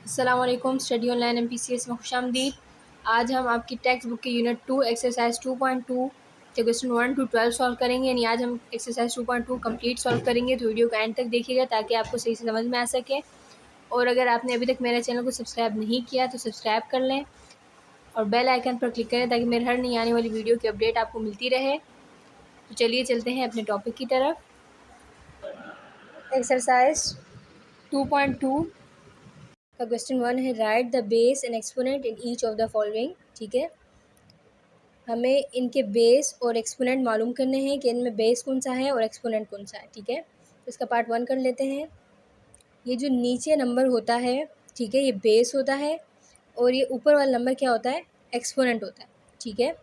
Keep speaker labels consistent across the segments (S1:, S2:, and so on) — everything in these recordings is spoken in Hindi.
S1: अस्सलामुअलैकुम। स्टडी ऑनलाइन MPCS में खुशामदीद। आज हम आपकी टेक्स्ट बुक के यूनिट 2 एक्सरसाइज 2.2 के क्वेश्चन 1 to 12 सॉल्व करेंगे। यानी आज हम एक्सरसाइज 2.2 कंप्लीट सॉल्व करेंगे, तो वीडियो को एंड तक देखिएगा ताकि आपको सही से समझ में आ सके। और अगर आपने अभी तक मेरे चैनल को सब्सक्राइब नहीं किया तो सब्सक्राइब कर लें और बेल आइकन पर क्लिक करें ताकि मेरे हर नई आने वाली वीडियो की अपडेट आपको मिलती रहे। तो चलिए चलते हैं अपने टॉपिक की तरफ। एक्सरसाइज 2.2 का क्वेश्चन 1 है, right the base and exponent in each of the following. ठीक है, हमें इनके बेस और एक्सपोनेंट मालूम करने हैं कि इनमें बेस कौन सा है और एक्सपोनेंट कौन सा है। ठीक है, तो इसका पार्ट 1 कर लेते हैं। ये जो नीचे नंबर होता है, ठीक है, ये बेस होता है और ये ऊपर वाला नंबर क्या होता है, एक्सपोनेंट होता है। ठीक है,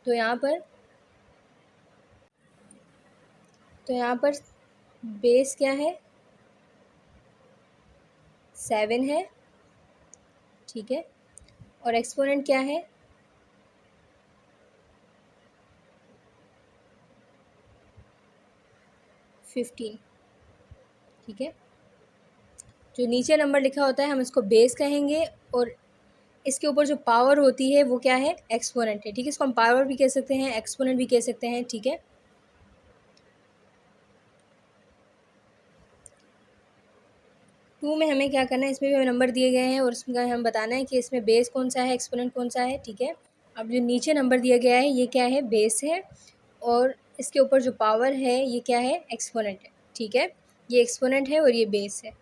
S1: तो यहाँ पर बेस क्या है, 7 है। ठीक है, और एक्सपोनेंट क्या है, 15। ठीक है, जो नीचे नंबर लिखा होता है हम इसको बेस कहेंगे और इसके ऊपर जो पावर होती है वो क्या है, एक्सपोनेंट है। ठीक है, इसको हम पावर भी कह सकते हैं, एक्सपोनेंट भी कह सकते हैं। ठीक है, टू में हमें क्या करना है, इसमें भी हमें नंबर दिए गए हैं और इसमें हम बताना है कि इसमें बेस कौन सा है, एक्सपोनेंट कौन सा है। ठीक है, अब जो नीचे नंबर दिया गया है ये क्या है, बेस है और इसके ऊपर जो पावर है ये क्या है, एक्सपोनेंट है। ठीक है, ये एक्सपोनेंट है और ये बेस है।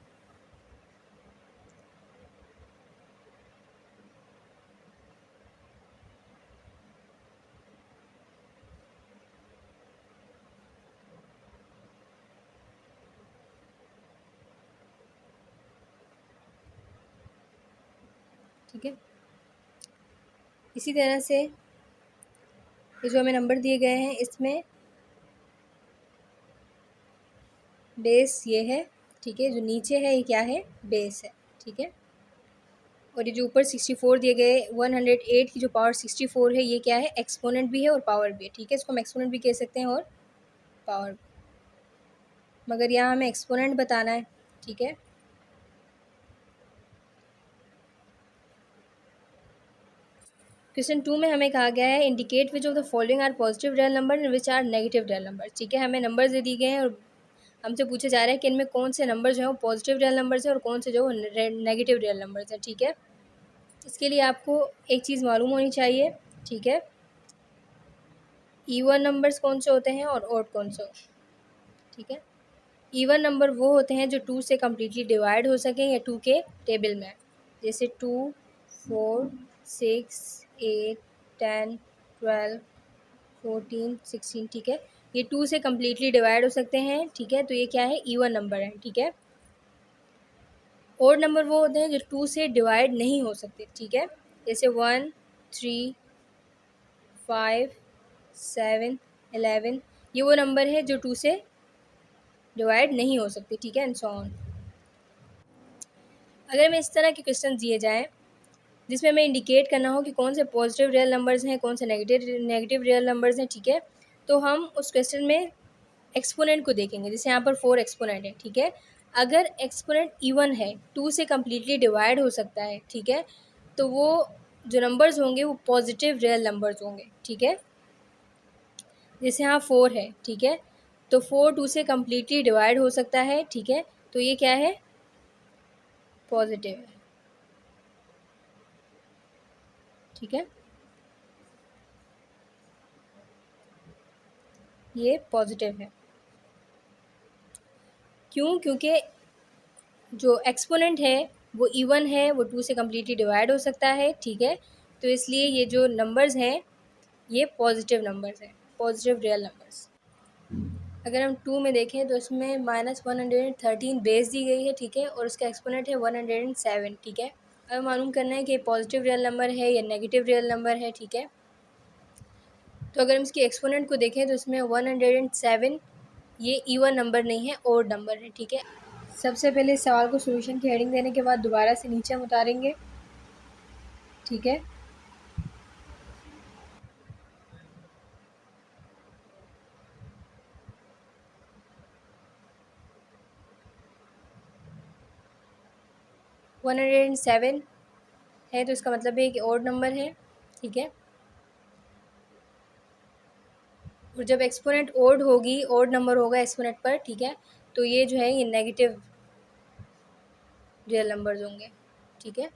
S1: ठीक है, इसी तरह से ये जो हमें नंबर दिए गए हैं इसमें बेस ये है। ठीक है, जो नीचे है ये क्या है, बेस है। ठीक है, और ये जो ऊपर 64 दिए गए, 108 की जो पावर 64 है ये क्या है, एक्सपोनेंट भी है और पावर भी है। ठीक है, इसको हम एक्सपोनेंट भी कह सकते हैं और पावर भी, मगर यहाँ हमें एक्सपोनेंट बताना है। ठीक है, क्वेश्चन 2 में हमें कहा गया है, indicate which of the following are positive real number and which are negative real number. ठीक है, हमें नंबर दे दिए गए हैं और हमसे पूछा जा रहा है कि इनमें कौन से नंबर जो है वो पॉजिटिव रियल नंबर्स हैं और कौन से जो नेगेटिव रियल नंबर्स हैं। ठीक है, इसके लिए आपको एक चीज़ मालूम होनी चाहिए। ठीक है, इवन नंबर्स कौन से होते हैं और ऑड कौन से होते हैं। ठीक है, इवन नंबर वो होते हैं जो 2 से कम्प्लीटली डिवाइड हो सकें या 2 के टेबल में, जैसे 2, 4, 6, 8, 10, 12, 14, 16। ठीक है, ये 2 से कम्प्लीटली डिवाइड हो सकते हैं। ठीक है, तो ये क्या है, इवन नंबर है। ठीक है, ऑड नंबर वो होते हैं जो 2 से डिवाइड नहीं हो सकते। ठीक है, जैसे 1, 3, 5, 7, 11, ये वो नंबर है जो 2 से डिवाइड नहीं हो सकते। ठीक है, एंड सो ऑन। अगर हमें इस तरह के क्वेश्चन दिए जाएँ जिसमें हमें इंडिकेट करना हो कि कौन से पॉजिटिव रियल नंबर्स हैं, कौन से नेगेटिव रियल नंबर्स हैं। ठीक है, तो हम उस क्वेश्चन में एक्सपोनेंट को देखेंगे। जैसे यहाँ पर 4 एक्सपोनेंट है। ठीक है, अगर एक्सपोनेंट इवन है, 2 से कम्प्लीटली डिवाइड हो सकता है। ठीक है, तो वो जो नंबर्स होंगे वो पॉजिटिव रियल नंबर्स होंगे। ठीक है, जैसे यहाँ 4 है। ठीक है, तो 4 2 से कम्प्लीटली डिवाइड हो सकता है। ठीक है, तो ये क्या है, पॉजिटिव है। ठीक है, ये पॉजिटिव है। क्यों, क्योंकि जो एक्सपोनेंट है वो इवन है, वो 2 से कम्प्लीटली डिवाइड हो सकता है। ठीक है, तो इसलिए ये जो नंबर्स हैं ये पॉजिटिव नंबर्स हैं, पॉजिटिव रियल नंबर्स। अगर हम 2 में देखें तो इसमें -113 बेस दी गई है। ठीक है, और उसका एक्सपोनेंट है 107। ठीक है, अब मालूम करना है कि पॉजिटिव रियल नंबर है या नेगेटिव रियल नंबर है। ठीक है, तो अगर हम इसके एक्सपोनेंट को देखें तो इसमें 107 ये इवन नंबर नहीं है, ओड नंबर है। ठीक है, सबसे पहले इस सवाल को सॉल्यूशन की हेडिंग देने के बाद दोबारा से नीचे हम उतारेंगे। ठीक है, 107 है, तो इसका मतलब है कि ओड नंबर है, ठीक है। और जब एक्सपोनेंट ओड होगी, ओड नंबर होगा एक्सपोनेंट पर, ठीक है, तो ये जो है ये नेगेटिव रियल नंबर्स होंगे, ठीक है।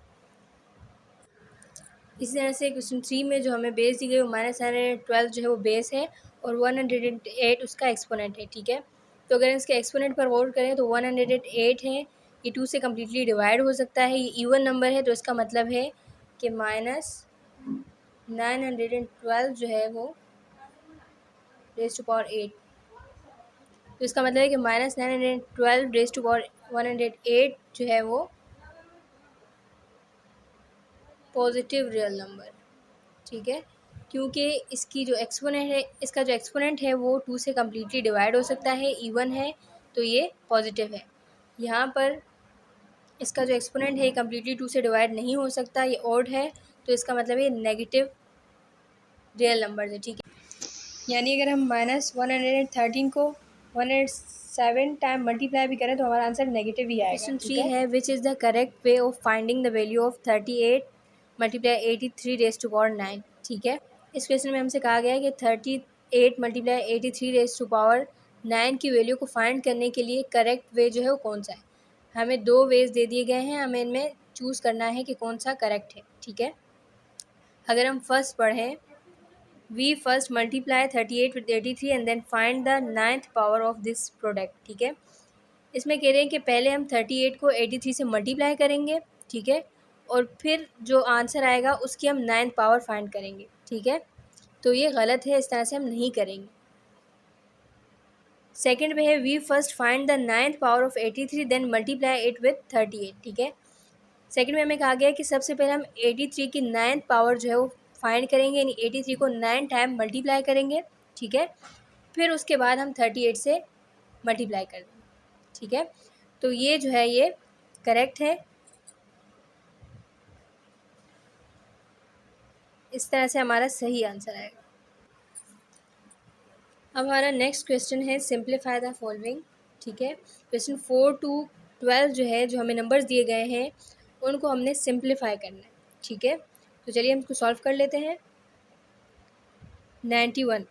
S1: इसी तरह से क्वेश्चन 3 में जो हमें बेस दी गई वो -912 जो है वो बेस है और 108 उसका एक्सपोनेंट है, ठीक है। तो अगर इसके एक्सपोनेंट पर गौर करें तो 108 है, ये 2 से कम्प्लीटली डिवाइड हो सकता है, ये इवन नंबर है, तो इसका मतलब है कि -912 जो है वो रेज़ टू पावर 8, तो इसका मतलब है कि -912 रेज़ टू पावर 108 जो है वो पॉजिटिव रियल नंबर, ठीक है, क्योंकि इसकी जो एक्सपोनेंट है, इसका जो एक्सपोनेंट है वो 2 से कम्प्लीटली डिवाइड हो सकता है, इवन है, तो ये पॉजिटिव है। यहाँ पर इसका जो एक्सपोनेंट है कम्प्लीटली 2 से डिवाइड नहीं हो सकता, ये ऑड है, तो इसका मतलब ये नेगेटिव रियल नंबर है, ठीक है। यानी अगर हम -113 को 107 टाइम मल्टीप्लाई भी करें तो हमारा आंसर नेगेटिव ही आएगा। क्वेश्चन 3 है, which is the correct way of finding the value of 38 multiply 83 raise to power 9, ठीक है। इस क्वेश्चन में हमसे कहा गया है कि 38 मल्टीप्लाई 83 रेज़ टू पावर 9 की वैल्यू को फाइंड करने के लिए करेक्ट वे जो है वो कौन सा है। हमें 2 वेज दे दिए गए हैं, हमें इनमें चूज़ करना है कि कौन सा करेक्ट है, ठीक है। अगर हम फर्स्ट पढ़ें, we first multiply 38 with 83 and then find the 9th power of this product, ठीक है। इसमें कह रहे हैं कि पहले हम 38 को 83 से मल्टीप्लाई करेंगे, ठीक है, और फिर जो आंसर आएगा उसकी हम 9th पावर फाइंड करेंगे, ठीक है। तो ये गलत है, इस तरह से हम नहीं करेंगे। सेकंड में है, we first find the 9th power of 83 then multiply it with 38, ठीक है। सेकंड में हमें कहा गया है कि सबसे पहले हम 83 की 9th पावर जो है वो फाइंड करेंगे, यानी 83 को 9 टाइम मल्टीप्लाई करेंगे, ठीक है, फिर उसके बाद हम 38 से मल्टीप्लाई कर देंगे, ठीक है। तो ये जो है ये करेक्ट है, इस तरह से हमारा सही आंसर आएगा। अब हमारा नेक्स्ट क्वेश्चन है, सिंप्लीफाई द फॉलोइंग, ठीक है। क्वेश्चन 4 to 12 जो है, जो हमें नंबर्स दिए गए हैं उनको हमने सिंप्लीफाई करना है, ठीक है। तो चलिए हम इसको सॉल्व कर लेते हैं। 91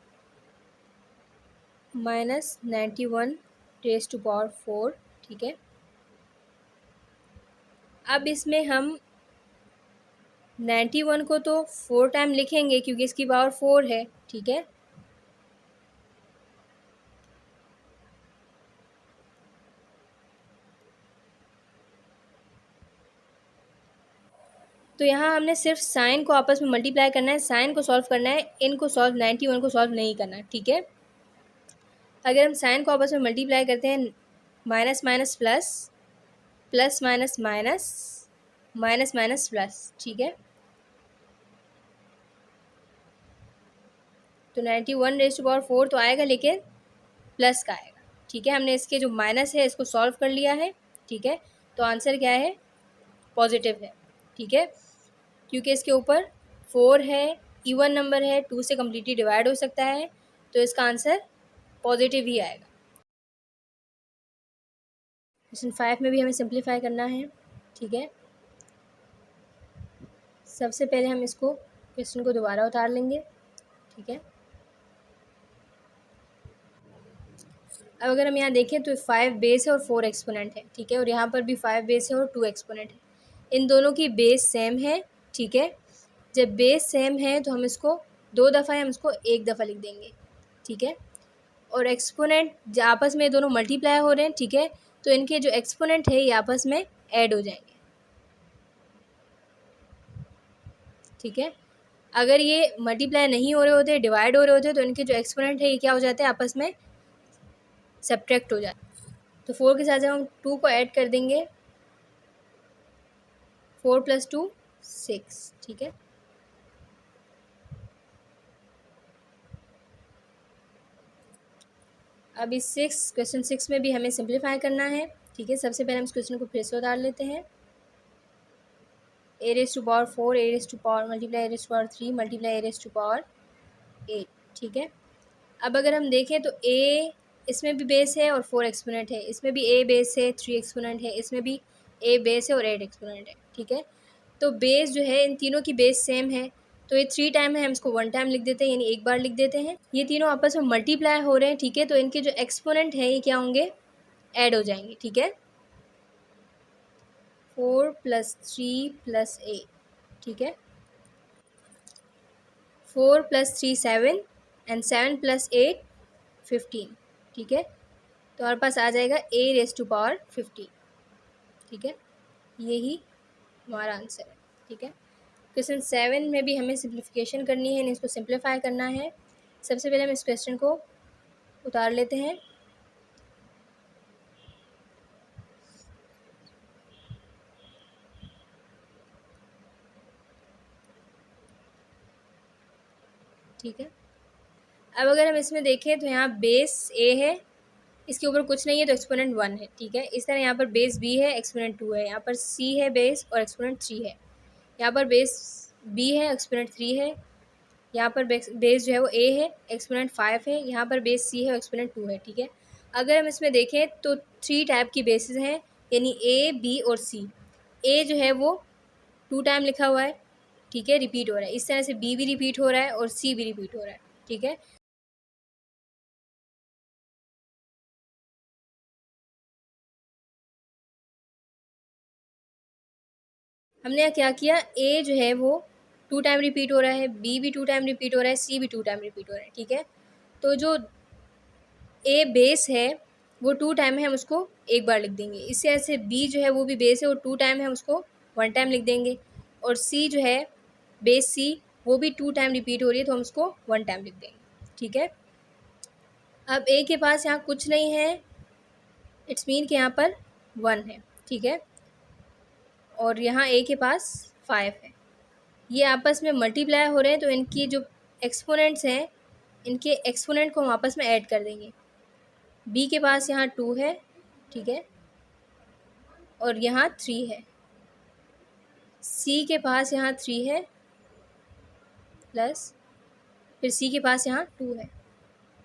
S1: माइनस 91 रेज़ टू पावर 4, ठीक है। अब इसमें हम 91 को तो 4 टाइम लिखेंगे क्योंकि इसकी पावर 4 है, ठीक है। तो यहाँ हमने सिर्फ साइन को आपस में मल्टीप्लाई करना है, साइन को सॉल्व करना है, इनको सॉल्व 91 को सॉल्व नहीं करना, ठीक है। अगर हम साइन को आपस में मल्टीप्लाई करते हैं, minus minus plus, plus minus minus, minus minus plus, ठीक है। तो 91 रेज़ टू पावर 4 तो आएगा, लेकिन प्लस का आएगा, ठीक है। हमने इसके जो माइनस है इसको सॉल्व कर लिया है, ठीक है। तो आंसर क्या है, पॉजिटिव है, ठीक है, क्योंकि इसके ऊपर 4 है, इवन नंबर है, 2 से कम्प्लीटली डिवाइड हो सकता है, तो इसका आंसर पॉजिटिव ही आएगा। क्वेश्चन 5 में भी हमें सिंप्लीफाई करना है, ठीक है। सबसे पहले हम इसको क्वेश्चन को दोबारा उतार लेंगे, ठीक है। अब अगर हम यहाँ देखें तो 5 बेस है और 4 एक्सपोनेंट है, ठीक है, और यहाँ पर भी 5 बेस है और 2 एक्सपोनेंट है। इन दोनों की बेस सेम है, ठीक है। जब बेस सेम है तो हम इसको 2 दफ़ा या हम इसको 1 दफ़ा लिख देंगे, ठीक है। और एक्सपोनेंट आपस में दोनों मल्टीप्लाई हो रहे हैं, ठीक है, तो इनके जो एक्सपोनेंट है ये आपस में ऐड हो जाएंगे, ठीक है। अगर ये मल्टीप्लाई नहीं हो रहे होते, डिवाइड हो रहे होते, तो इनके जो एक्सपोनेंट है ये क्या हो जाते हैं, आपस में सब्ट्रैक्ट हो जाते हैं। तो 4 के साथ जब हम 2 को ऐड कर देंगे, 4 + 2 6, ठीक है। अब इस क्वेश्चन 6 में भी हमें सिंप्लीफाई करना है, ठीक है। सबसे पहले हम इस क्वेश्चन को फिर से उतार लेते हैं। a raise to power 4 a raise to power multiply a raise to power 3 multiply a raise to power 8, ठीक है। अब अगर हम देखें तो a इसमें भी बेस है और 4 एक्सपोनेंट है, इसमें भी a बेस है, 3 एक्सपोनेंट है, इसमें भी ए बेस है और 8 एक्सपोनेंट है, ठीक है। तो बेस जो है इन तीनों की बेस सेम है, तो ये 3 टाइम है, हम इसको 1 टाइम लिख देते हैं, यानी एक बार लिख देते हैं। ये तीनों आपस में मल्टीप्लाई हो रहे हैं, ठीक है, तो इनके जो एक्सपोनेंट हैं ये क्या होंगे, ऐड हो जाएंगे, ठीक है। 4 + 3 + 8, ठीक है। 4 + 3 7 एंड 7 + 8 15, ठीक है। तो हमारे पास आ जाएगा a⁻15, ठीक है। यही हमारा आंसर है, ठीक है। क्वेश्चन 7 में भी हमें सिंप्लीफिकेशन करनी है, इसको सिंप्लीफाई करना है। सबसे पहले हम इस क्वेश्चन को उतार लेते हैं। ठीक है, अब अगर हम इसमें देखें तो यहाँ बेस a है, इसके ऊपर कुछ नहीं है तो एक्सपोनेंट 1 है, ठीक है। इस तरह यहाँ पर बेस b है, एक्सपोनेंट 2 है, यहाँ पर c है बेस और एक्सपोनेंट 3 है। यहाँ पर बेस b है, एक्सपोनेंट 3 है। यहाँ पर बेस जो है वो a है, एक्सपोनेंट 5 है। यहाँ पर बेस c है, एक्सपोनेंट 2 है, ठीक है। अगर हम इसमें देखें तो 3 टाइप की बेसिस हैं, यानी a, b और c। a जो है वो 2 टाइम लिखा हुआ है, ठीक है, रिपीट हो रहा है। इस तरह से b भी रिपीट हो रहा है और c भी रिपीट हो रहा है, ठीक है। हमने क्या किया, a जो है वो 2 टाइम रिपीट हो रहा है, b भी 2 टाइम रिपीट हो रहा है, c भी 2 टाइम रिपीट हो रहा है, ठीक है। तो जो a बेस है वो 2 टाइम है, हम उसको एक बार लिख देंगे। इससे ऐसे b जो है वो भी बेस है, वो 2 टाइम है, हम उसको 1 टाइम लिख देंगे। और c जो है बेस c, वो भी 2 टाइम रिपीट हो रही है, तो हम उसको 1 टाइम लिख देंगे, ठीक है। अब a के पास यहाँ कुछ नहीं है, इट्स मीन कि यहाँ पर 1 है, ठीक है। और यहाँ a के पास 5 है, ये आपस में मल्टीप्लाई हो रहे हैं, तो इनकी जो एक्सपोनेंट्स हैं, इनके एक्सपोनेंट को हम आपस में ऐड कर देंगे। b के पास यहाँ 2 है, ठीक है, और यहाँ 3 है। c के पास यहाँ 3 है, प्लस फिर c के पास यहाँ 2 है,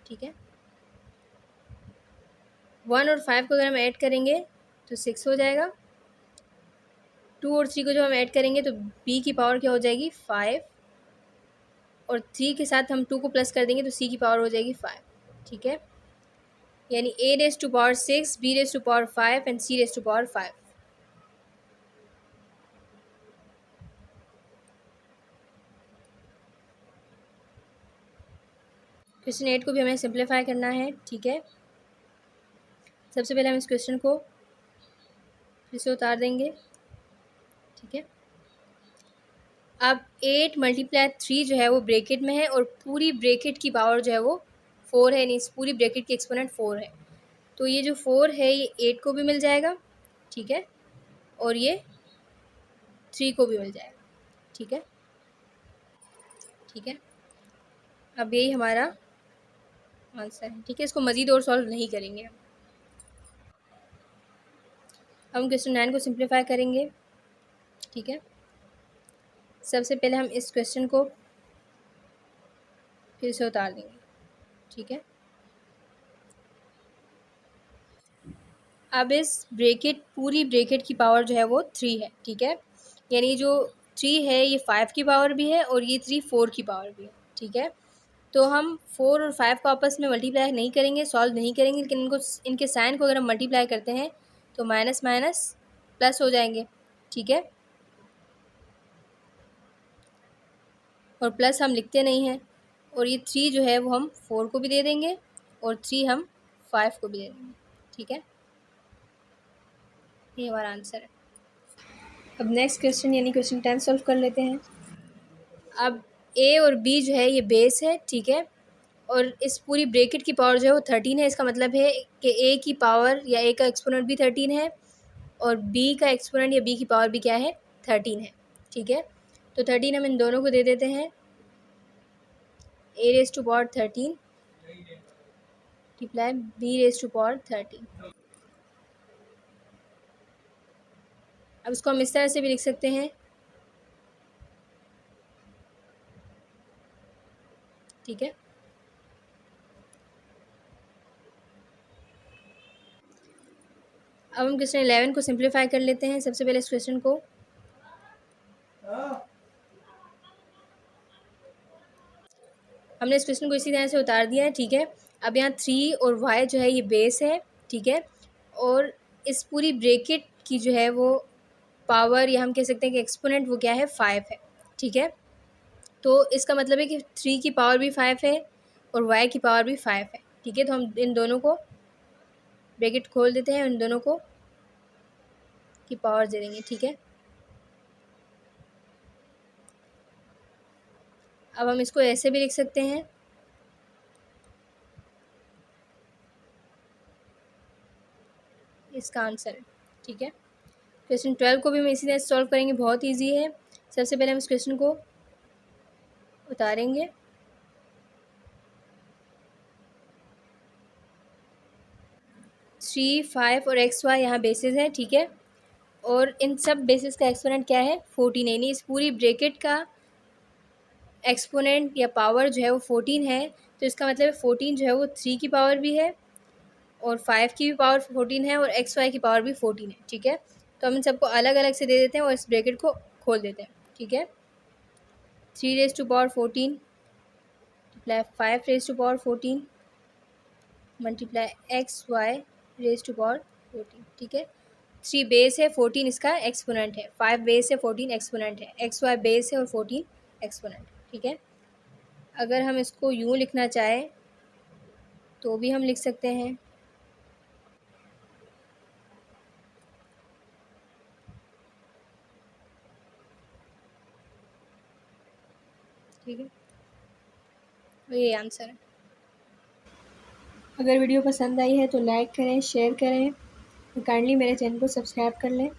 S1: ठीक है। 1 और 5 को अगर हम ऐड करेंगे तो 6 हो जाएगा। 2 और 3 को जब हम ऐड करेंगे तो b की पावर क्या हो जाएगी, 5, और 3 के साथ हम 2 को प्लस कर देंगे तो c की पावर हो जाएगी 5, ठीक है। यानी a⁻6, b⁻5 and c⁻5। Question 8 को भी हमें सिंप्लीफाई करना है, ठीक है। सबसे पहले हम इस क्वेश्चन को फिर से उतार देंगे, ठीक है। अब 8 × 3 जो है वो ब्रैकेट में है, और पूरी ब्रैकेट की पावर जो है वो 4 है, यानी इस पूरी ब्रैकेट की एक्सपोनेंट 4 है। तो ये जो 4 है ये 8 को भी मिल जाएगा, ठीक है, और ये 3 को भी मिल जाएगा, ठीक है, ठीक है। अब यही हमारा आंसर है, ठीक है। इसको मज़ीद और सॉल्व नहीं करेंगे हम। हम क्वेश्चन 9 को सिंप्लीफाई करेंगे, ठीक है। सबसे पहले हम इस क्वेश्चन को फिर से उतार देंगे, ठीक है। अब इस ब्रैकेट, पूरी ब्रैकेट की पावर जो है वो 3 है, ठीक है। यानी जो 3 है ये 5 की पावर भी है, और ये 3 4 की पावर भी है, ठीक है। तो हम 4 और 5 को आपस में मल्टीप्लाई नहीं करेंगे, सॉल्व नहीं करेंगे, लेकिन इनको, इनके साइन को अगर हम मल्टीप्लाई करते हैं तो माइनस माइनस प्लस हो जाएंगे, ठीक है। और प्लस हम लिखते नहीं हैं, और ये 3 जो है वो हम 4 को भी दे देंगे, और 3 हम 5 को भी दे देंगे, ठीक है। ये हमारा आंसर है। अब नेक्स्ट क्वेश्चन यानी क्वेश्चन 10 सॉल्व कर लेते हैं। अब ए और बी जो है ये बेस है, ठीक है, और इस पूरी ब्रैकेट की पावर जो है वो 13 है। इसका मतलब है कि ए की पावर या ए का एक्सपोनेंट भी 13 है, और बी का एक्सपोनेंट या बी की पावर भी क्या है, 13 है, ठीक है। तो 13 हम इन दोनों को दे देते हैं, a⁻13 मल्टीप्लाई b⁻13। अब इसको हम इस तरह से भी लिख सकते हैं, ठीक है। अब हम क्वेश्चन 11 को सिंप्लीफाई कर लेते हैं। सबसे पहले इस क्वेश्चन को हमने इस क्वेश्चन को इसी तरह से उतार दिया है, ठीक है। अब यहाँ 3 और y जो है ये बेस है, ठीक है, और इस पूरी ब्रैकेट की जो है वो पावर, या हम कह सकते हैं कि एक्सपोनेंट, वो क्या है, 5 है, ठीक है। तो इसका मतलब है कि 3 की पावर भी 5 है और y की पावर भी 5 है, ठीक है। तो हम इन दोनों को ब्रैकेट खोल देते हैं, इन दोनों को की पावर दे देंगे, ठीक है। अब हम इसको ऐसे भी लिख सकते हैं, इसका आंसर है, ठीक है। क्वेश्चन 12 को भी हम इसी तरह सॉल्व करेंगे, बहुत ईजी है। सबसे पहले हम इस क्वेश्चन को उतारेंगे। थ्री, 5 और XY यहाँ बेसिस है, ठीक है, और इन सब बेसिस का एक्सपोनेंट क्या है, 14 है। यानी इस पूरी ब्रैकेट का एक्सपोनेंट या पावर जो है वो 14 है। तो इसका मतलब 14 जो है वो 3 की पावर भी है और 5 की भी पावर 14 है और XY की पावर भी 14 है, ठीक है। तो हम इन सबको अलग अलग से दे देते हैं और इस ब्रैकेट को खोल देते हैं, ठीक है। 3 raise to power 14 multiply 5 raise to power 14 multiply XY raise to power 14, ठीक है। 3 बेस है, 14 इसका एक्सपोनेंट है, 5 बेस है, 14 एक्सपोनेंट है, XY बेस है और 14 एक्सपोनेंट, ठीक है। अगर हम इसको यूँ लिखना चाहें तो भी हम लिख सकते हैं, ठीक है। तो ये आंसर है। अगर वीडियो पसंद आई है तो लाइक करें, शेयर करें और काइंडली मेरे चैनल को सब्सक्राइब कर लें।